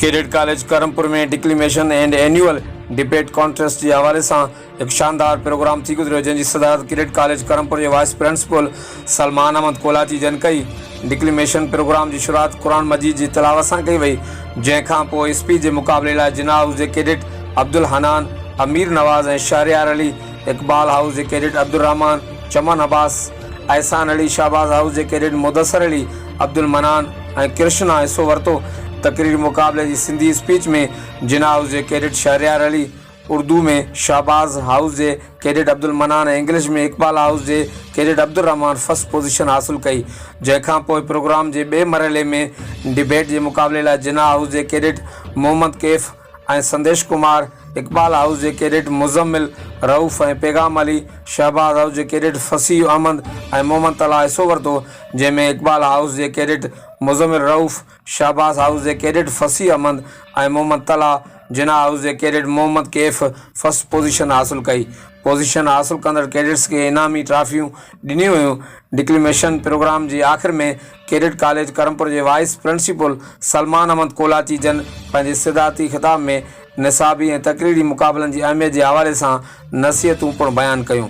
Cadet college Karampur में डिक्लेमेशन and annual debate contest के हवाले से एक शानदार प्रोग्राम थी गुजरियो, जैसी सदारत कैडेट कॉलेज करमपुर के वाइस प्रिंसिपल सलमान अहमद कोलाची जन कई। डिक्लेमेशन प्रोग्राम की शुरुआत कुरान मजीद की तिलावत से कई वही, जैखां पोइ स्पीच के मुकाबले लाइ जिना हाउस के कैडेट अब्दुल हनान, अमीर नवाज और शहरियार अली, इकबाल हाउस के कैडेट अब्दुल रहमान, चमन अब्बास, एहसान अली, शाहबाज हाउस के कैडेट मुदस्सर अली, अब्दुल मनान और कृष्णा हिस्सो वरतो। तकरीर मुकाबले की सिंधी स्पीच में जिना हाउस के कैडेट शहरियार अली, उर्दू में शाहबाज हाउस के कैडेट अब्दुल मनान, इंग्लिश में इकबाल हाउस के कैडेट अब्दुल रहमान फर्स्ट पोजीशन हासिल कई। जैखां पोइ प्रोग्राम के बे मरहले में डिबेट के मुकाबले लाइ जिना हाउस के कैडेट मोहम्मद कैफ और संदेश कुमार, इकबाल हाउस के कैडेट मुजम्मिल रऊफ़ और पैगाम अली, शहबाज हाउस के कैडेट फसीह अहमद और मोहम्मद तला हिस्सो वरतो, जैमें इकबाल हाउस के कैडेट मुजम्मिल रऊफ़, शहबाज हाउस के कैडेट फसीह अहमद और मोहम्मद तला, जिना हाउस के cadet Mohammad Kaif first position हासिल कई। पोजीशन हासिल कंदड़ कैडेट्स के इनामी ट्रॉफियूं ॾिनियूं हुयूं। डिक्लेमेशन प्रोग्राम के आखिर में कैडेट कॉलेज करमपुर के वाइस प्रिंसिपल सलमान अहमद कोलाची जन पंहिंजे सिदाती खिताब में निसाबी और तकरीरी मुकाबलन की अहमियत के हवाले से नसीहतूं पिणु बयान कयूं।